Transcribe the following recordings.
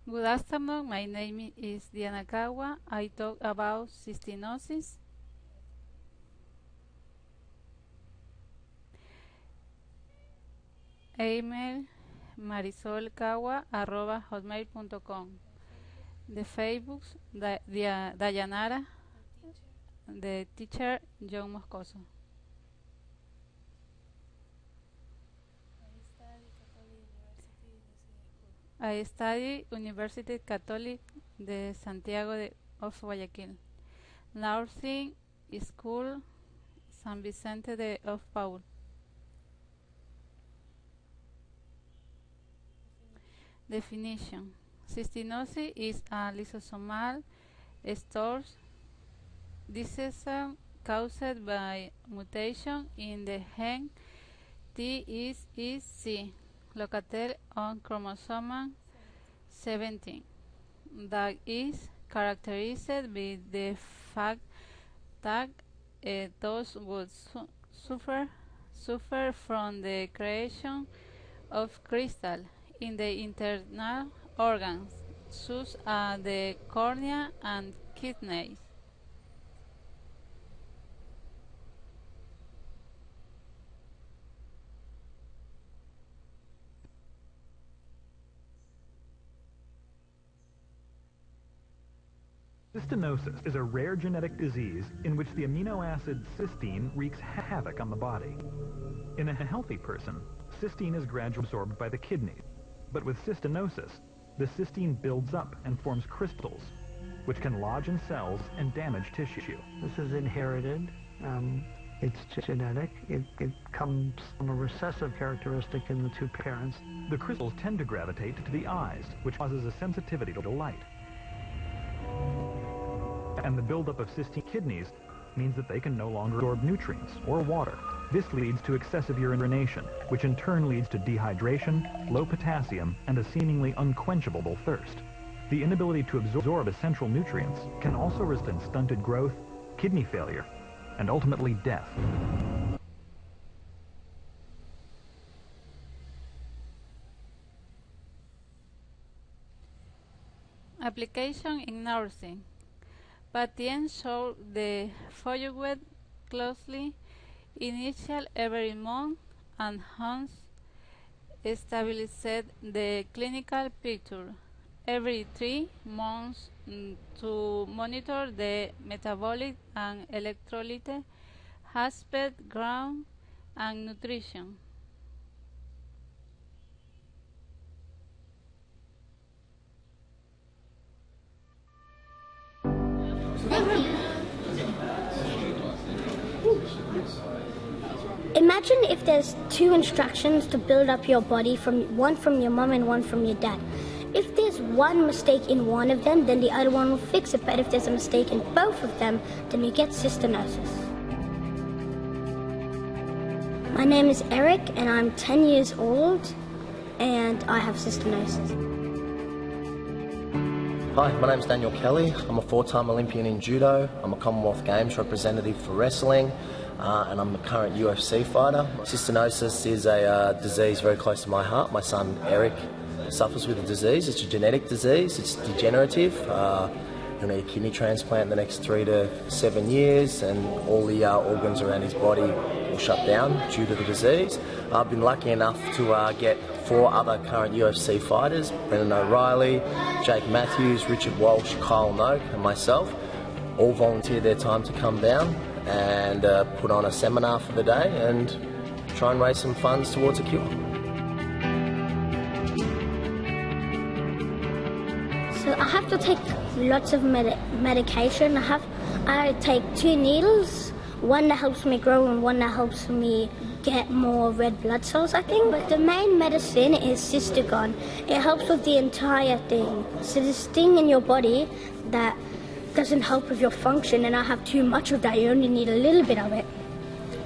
Good afternoon, my name is Diana Cagua. I talk about cystinosis. Email marisolcagua@hotmail.com. The Facebook, Dayanara. The teacher, John Moscoso. I study University Catholic de Santiago of Guayaquil. Nursing School, San Vicente of Paul. Definition. Cystinosis is a lysosomal storage disease caused by mutation in the gene TSEC located on chromosome 17 that is characterized by the fact that those would suffer from the creation of crystal in the internal organs, such as the cornea and kidneys. Cystinosis is a rare genetic disease in which the amino acid cysteine wreaks havoc on the body. In a healthy person, cysteine is gradually absorbed by the kidneys, but with cystinosis, the cysteine builds up and forms crystals, which can lodge in cells and damage tissue. This is inherited. It's genetic. It comes from a recessive characteristic in the two parents. The crystals tend to gravitate to the eyes, which causes a sensitivity to light. And the buildup of cysteine kidneys means that they can no longer absorb nutrients or water. This leads to excessive urination, which in turn leads to dehydration, low potassium, and a seemingly unquenchable thirst. The inability to absorb essential nutrients can also result in stunted growth, kidney failure, and ultimately death. Application in nursing. Patients should the followed closely initial every month and hence stabilize the clinical picture every 3 months to monitor the metabolic and electrolyte aspect, ground, and nutrition. Imagine if there's 2 instructions to build up your body, one from your mom and one from your dad. If there's one mistake in one of them, then the other one will fix it. But if there's a mistake in both of them, then you get cystinosis. My name is Eric, and I'm 10 years old, and I have cystinosis. Hi, my name's Daniel Kelly. I'm a 4-time Olympian in judo. I'm a Commonwealth Games representative for wrestling, and I'm a current UFC fighter. Cystinosis is a disease very close to my heart. My son Eric suffers with the disease. It's a genetic disease. It's degenerative. He'll need a kidney transplant in the next 3 to 7 years, and all the organs around his body will shut down due to the disease. I've been lucky enough to get 4 other current UFC fighters, Brendan O'Reilly, Jake Matthews, Richard Walsh, Kyle Noak, and myself, all volunteered their time to come down and put on a seminar for the day and try and raise some funds towards a cure. So I have to take lots of medication. I take 2 needles, one that helps me grow and one that helps me get more red blood cells, I think. But the main medicine is Cystigon. It helps with the entire thing. So this thing in your body that doesn't help with your function, and I have too much of that, you only need a little bit of it.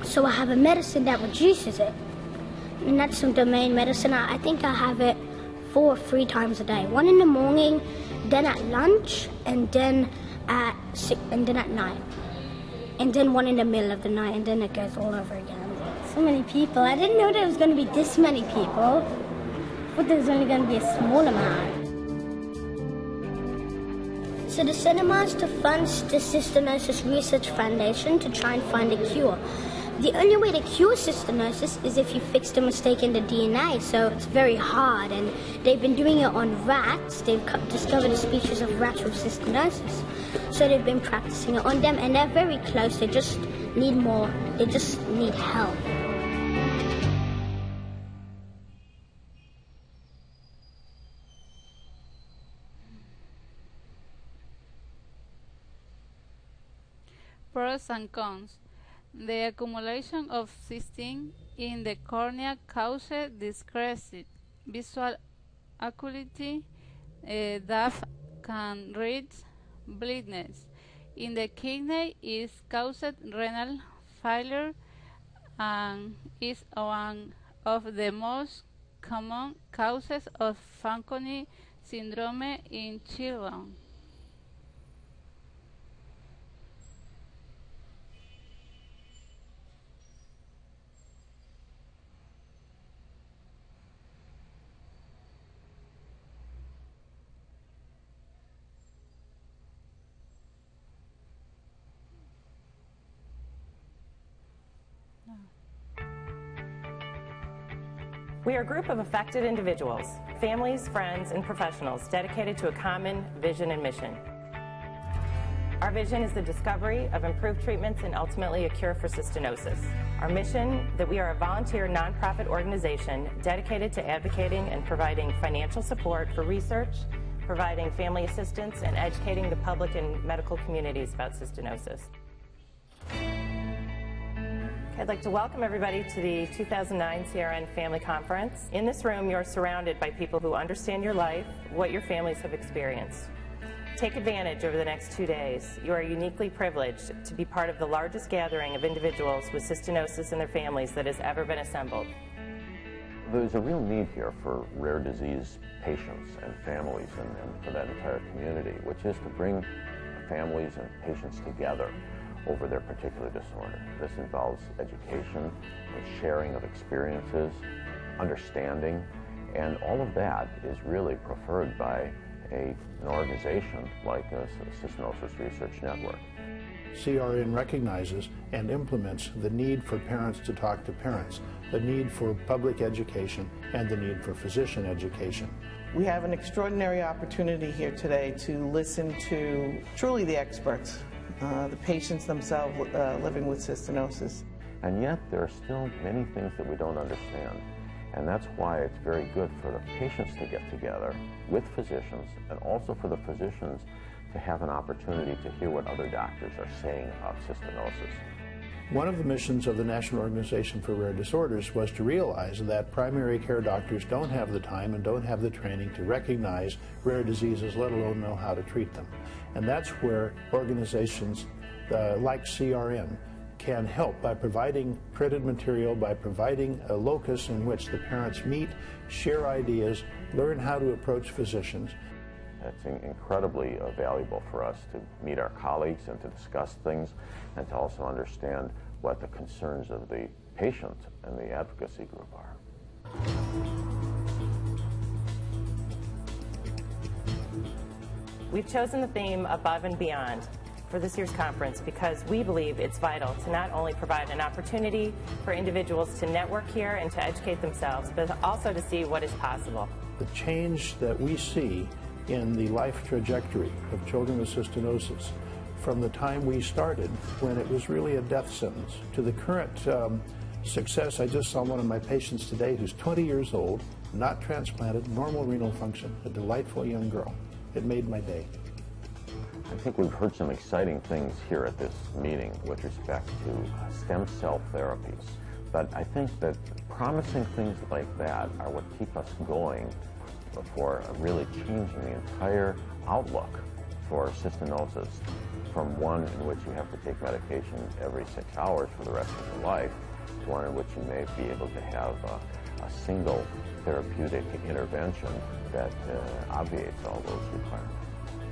So I have a medicine that reduces it. And that's the main medicine. I think I have it 4 or 3 times a day. One in the morning, then at lunch, and then at night. And then one in the middle of the night, and then it goes all over again. So many people. I didn't know there was going to be this many people. I thought there was only going to be a small amount. So the Cinemaster funds the Cystinosis Research Foundation to try and find a cure. The only way to cure cystinosis is if you fix the mistake in the DNA, so it's very hard, and they've been doing it on rats. They've discovered a species of rat with cystinosis, so they've been practicing it on them, and they're very close. They just need more, they just need help. Pros and cons. The accumulation of cystine in the cornea causes decreased visual acuity that can reach blindness. In the kidney, it causes renal failure and is one of the most common causes of Fanconi syndrome in children. We are a group of affected individuals, families, friends, and professionals dedicated to a common vision and mission. Our vision is the discovery of improved treatments and ultimately a cure for cystinosis. Our mission, that we are a volunteer nonprofit organization dedicated to advocating and providing financial support for research, providing family assistance, and educating the public and medical communities about cystinosis. I'd like to welcome everybody to the 2009 CRN Family Conference. In this room, you're surrounded by people who understand your life, what your families have experienced. Take advantage over the next 2 days. You are uniquely privileged to be part of the largest gathering of individuals with cystinosis and their families that has ever been assembled. There's a real need here for rare disease patients and families and for that entire community, which is to bring families and patients together over their particular disorder. This involves education and sharing of experiences, understanding, and all of that is really preferred by an organization like the Cystinosis Research Network. CRN recognizes and implements the need for parents to talk to parents, the need for public education, and the need for physician education. We have an extraordinary opportunity here today to listen to truly the experts, the patients themselves living with cystinosis. And yet there are still many things that we don't understand. And that's why it's very good for the patients to get together with physicians and also for the physicians to have an opportunity to hear what other doctors are saying about cystinosis. One of the missions of the National Organization for Rare Disorders was to realize that primary care doctors don't have the time and don't have the training to recognize rare diseases, let alone know how to treat them. And that's where organizations like CRN can help by providing printed material, by providing a locus in which the parents meet, share ideas, learn how to approach physicians. It's incredibly valuable for us to meet our colleagues and to discuss things and to also understand what the concerns of the patient and the advocacy group are. We've chosen the theme Above and Beyond for this year's conference because we believe it's vital to not only provide an opportunity for individuals to network here and to educate themselves, but also to see what is possible. The change that we see in the life trajectory of children with cystinosis from the time we started, when it was really a death sentence, to the current success. I just saw one of my patients today who's 20 years old, not transplanted, normal renal function, a delightful young girl. It made my day. I think we've heard some exciting things here at this meeting with respect to stem cell therapies. But I think that promising things like that are what keep us going for really changing the entire outlook for cystinosis from one in which you have to take medication every 6 hours for the rest of your life to one in which you may be able to have a single therapeutic intervention that obviates all those requirements.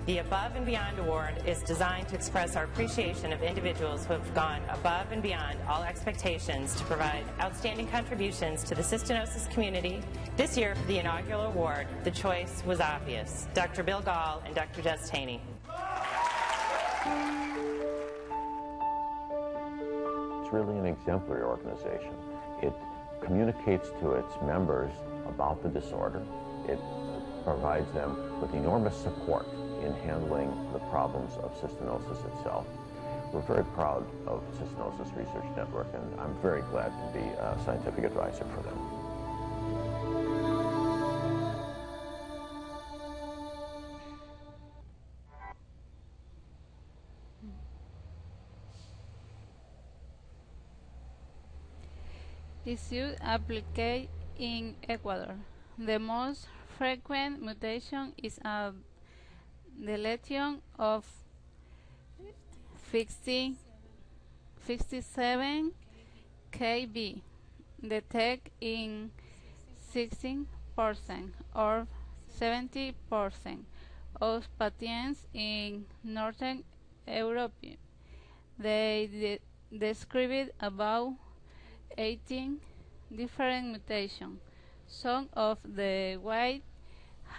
The Above and Beyond Award is designed to express our appreciation of individuals who have gone above and beyond all expectations to provide outstanding contributions to the cystinosis community. This year, for the inaugural award, the choice was obvious: Dr. Bill Gall and Dr. Jess Taney. It's really an exemplary organization. It communicates to its members about the disorder. It provides them with enormous support in handling the problems of cystinosis itself. We're very proud of Cystinosis Research Network, and I'm very glad to be a scientific advisor for them. Is used applied in Ecuador. The most frequent mutation is a deletion of 57 kb, detected in 16% or 70% of patients in Northern Europe. They described about 18 different mutations. Some of the white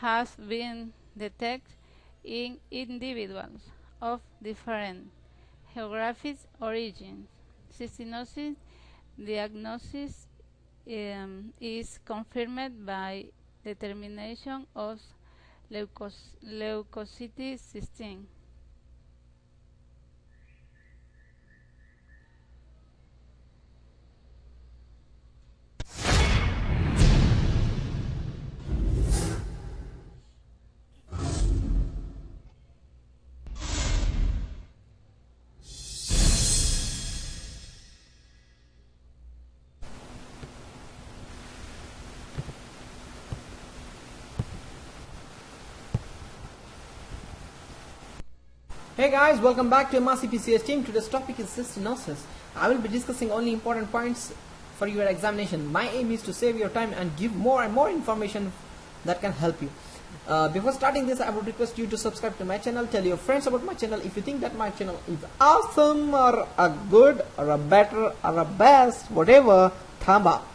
has been detected in individuals of different geographic origins. Cystinosis diagnosis is confirmed by determination of leukocyte system. Hey guys, welcome back to MRCPCS team. Today's topic is cystinosis. I will be discussing only important points for your examination. My aim is to save your time and give more and more information that can help you. Before starting this, I would request you to subscribe to my channel. Tell your friends about my channel. If you think that my channel is awesome or a good or a better or a best, whatever, thumb up.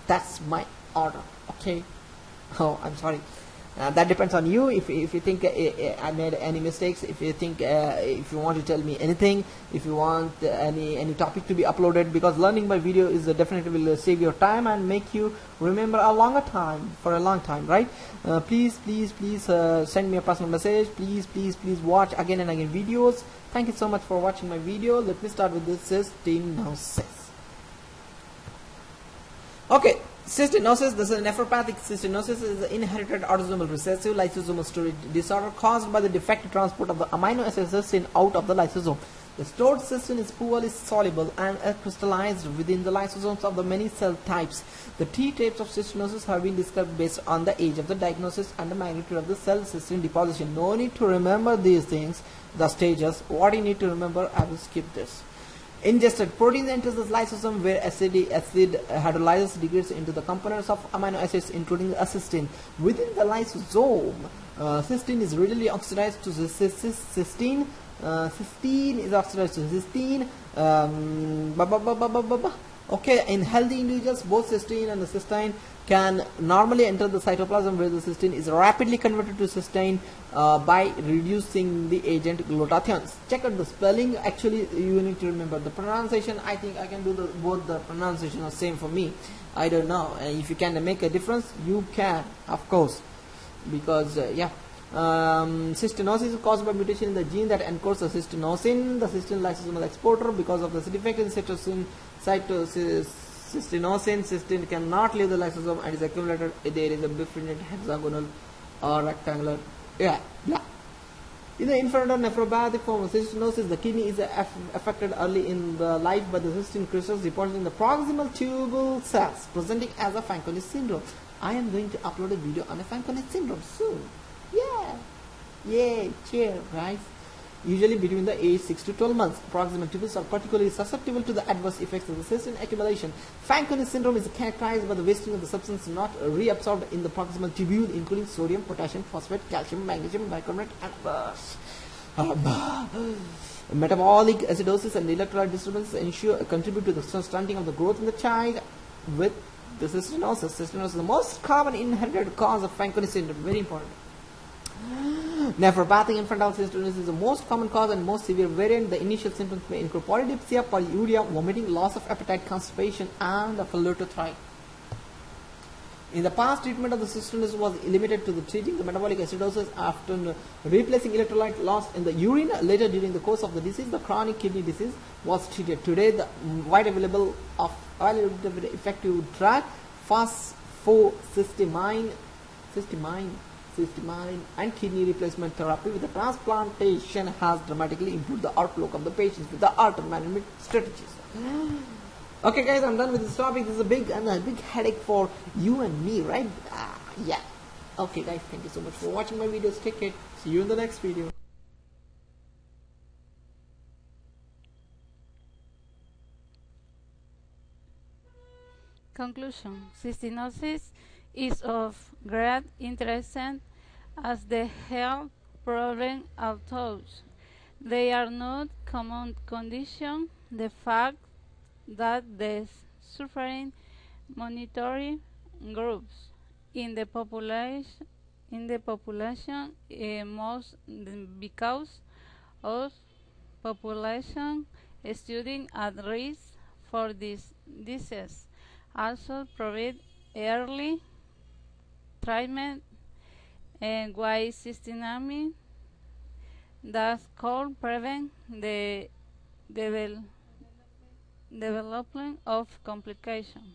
That's my order. Okay? Oh, I'm sorry. That depends on you. If you think I made any mistakes, if you think if you want to tell me anything, if you want any topic to be uploaded, because learning by video is definitely will save your time and make you remember a longer time for a long time, right? Please send me a personal message. Please watch again and again videos. Thank you so much for watching my video. Let me start with this cystinosis. Okay. Cystinosis, this is nephropathic cystinosis, is an inherited autosomal recessive lysosomal storage disorder caused by the defective transport of the amino acid cystine out of the lysosome. The stored cystine is poorly soluble and crystallized within the lysosomes of the many cell types. The three types of cystinosis have been described based on the age of the diagnosis and the magnitude of the cell cystine deposition. No need to remember these things, the stages. What you need to remember, I will skip this. Ingested protein enters the lysosome where acid hydrolysis degrades into the components of amino acids including the cystine. Within the lysosome, cystine is readily oxidized to cysteine. Cysteine is oxidized to cysteine. Okay, in healthy individuals, both cysteine and the cysteine can normally enter the cytoplasm where the cysteine is rapidly converted to cysteine by reducing the agent glutathione. Check out the spelling. Actually, you need to remember the pronunciation. I think I can do both the pronunciation are same for me. I don't know. If you can make a difference, you can, of course, because cystinosis is caused by mutation in the gene that encodes the cystinosin, the cystine lysosomal exporter. Because of the defect in cystinosin, cystine cannot leave the lysosome and is accumulated. There is a bifurcated hexagonal or rectangular. In the infantile nephropathic form of cystinosis, the kidney is affected early in the life by the cystine crystals depositing the proximal tubule cells, presenting as a Fanconi syndrome. I am going to upload a video on a Fanconi syndrome soon. Yay, cheer, guys. Usually between the age 6 to 12 months, proximal tubules are particularly susceptible to the adverse effects of the cystine accumulation. Fanconi syndrome is characterized by the wasting of the substance not reabsorbed in the proximal tubule, including sodium, potassium, phosphate, calcium, magnesium, bicarbonate, and metabolic acidosis and electrolyte disturbances contribute to the stunting of the growth in the child with the cystinosis. Cystinosis is the most common inherited cause of Fanconi syndrome. Very important. Nephropathic infantile cystinosis is the most common cause and most severe variant. The initial symptoms may include polydipsia, polyuria, vomiting, loss of appetite, constipation, and a failure to thrive. In the past, treatment of the cystinosis was limited to the treating the metabolic acidosis after replacing electrolyte lost in the urine. Later, during the course of the disease, the chronic kidney disease was treated. Today, the wide available of effective drug, phosphocystimine, and kidney replacement therapy with the transplantation has dramatically improved the outlook of the patients with the altered management strategies. Okay guys, I'm done with this topic. This is a big headache for you and me, right? Yeah. Okay guys, thank you so much for watching my videos. Take care. See you in the next video. Conclusion. Cystinosis is of great interest as the health problem outdoors. They are not common condition. The fact that the suffering monitoring groups in the population most because of population studying at risk for this disease also provide early treatment and why cystinosis that could prevent the development of complications.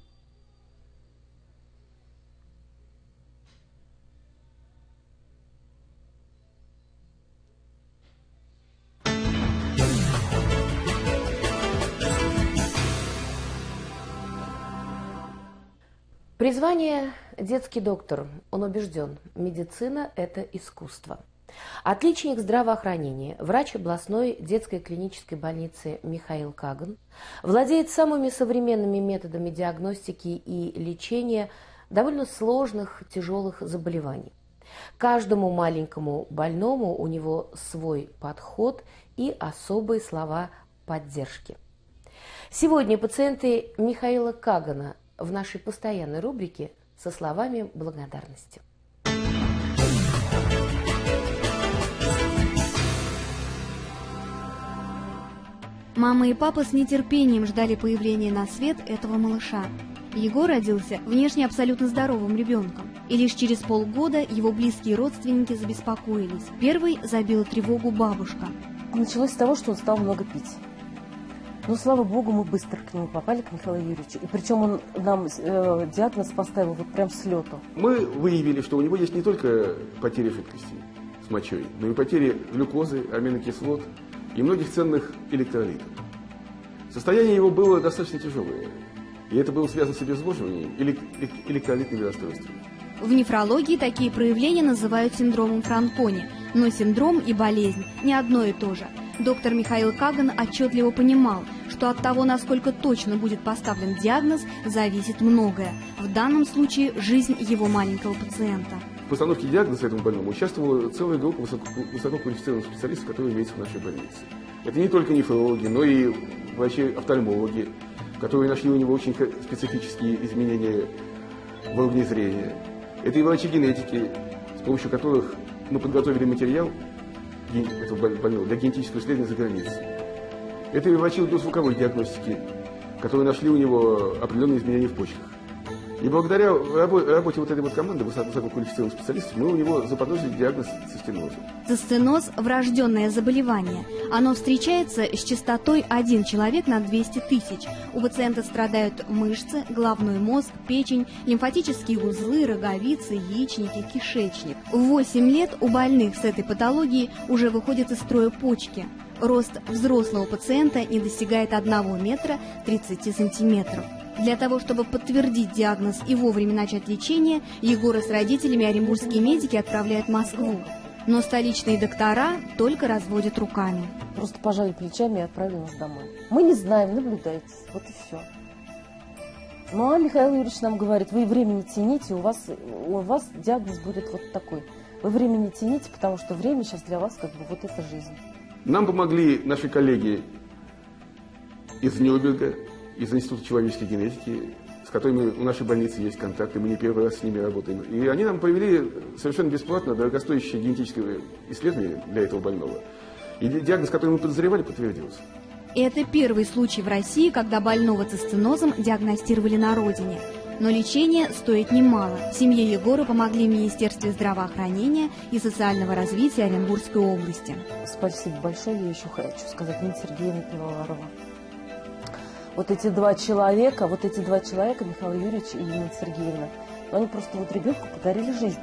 Призвание детский доктор. Он убежден, медицина – это искусство. Отличник здравоохранения, врач областной детской клинической больницы Михаил Каган, владеет самыми современными методами диагностики и лечения довольно сложных, тяжелых заболеваний. Каждому маленькому больному у него свой подход и особые слова поддержки. Сегодня пациенты Михаила Кагана в нашей постоянной рубрике со словами благодарности. Мама и папа с нетерпением ждали появления на свет этого малыша. Егор родился внешне абсолютно здоровым ребенком, и лишь через полгода его близкие родственники забеспокоились. Первой забила тревогу бабушка. Началось с того, что он стал много пить. Но, слава богу, мы быстро к нему попали, к Михаилу Юрьевичу. И причем он нам диагноз поставил вот прям с лету. Мы выявили, что у него есть не только потеря жидкости с мочой, но и потеря глюкозы, аминокислот и многих ценных электролитов. Состояние его было достаточно тяжелое. И это было связано с обезвоживанием или электролитными расстройствами. В нефрологии такие проявления называют синдромом Франкони, но синдром и болезнь не одно и то же. Доктор Михаил Каган отчетливо понимал, что от того, насколько точно будет поставлен диагноз, зависит многое. В данном случае жизнь его маленького пациента. В постановке диагноза этому больному участвовала целая группа высококвалифицированных специалистов, которые имеются в нашей больнице. Это не только нефрологи, но и врачи-офтальмологи, которые нашли у него очень специфические изменения в органе зрения. Это и врачи-генетики, с помощью которых мы подготовили материал этого больного для генетического исследования за границей. Это и врачи ультразвуковой диагностики, которые нашли у него определенные изменения в почках. И благодаря работе вот этой вот команды высококвалифицированных специалистов мы у него заподозрили диагноз цистиноза. Цистиноз – врожденное заболевание. Оно встречается с частотой 1 человек на 200 тысяч. У пациента страдают мышцы, головной мозг, печень, лимфатические узлы, роговицы, яичники, кишечник. В 8 лет у больных с этой патологией уже выходят из строя почки. Рост взрослого пациента не достигает 1 метра 30 сантиметров. Для того, чтобы подтвердить диагноз и вовремя начать лечение, Егора с родителями оренбургские медики отправляют в Москву. Но столичные доктора только разводят руками. Просто пожали плечами и отправили нас домой. Мы не знаем, наблюдайте, вот и все. Ну а Михаил Юрьевич нам говорит, вы время не тяните, у вас диагноз будет вот такой. Вы время не тяните, потому что время сейчас для вас как бы вот эта жизнь. Нам помогли наши коллеги из Нюрнберга, из Института человеческой генетики, с которыми у нашей больницы есть контакты, мы не первый раз с ними работаем. И они нам провели совершенно бесплатно дорогостоящее генетическое исследование для этого больного. И диагноз, который мы подозревали, подтвердился. Это первый случай в России, когда больного цистинозом диагностировали на родине. Но лечение стоит немало. Семье Егора помогли в Министерстве здравоохранения и социального развития Оренбургской области. Спасибо большое, я еще хочу сказать, Нина Сергеевна Пивоварова. Вот эти два человека, Михаил Юрьевич и Нина Сергеевна, они просто вот ребенку подарили жизнь.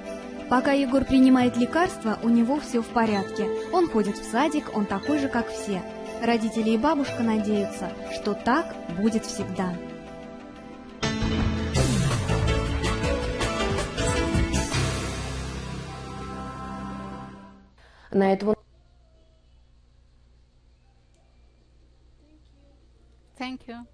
Пока Егор принимает лекарства, у него все в порядке. Он ходит в садик, он такой же, как все. Родители и бабушка надеются, что так будет всегда. На этом... Thank you.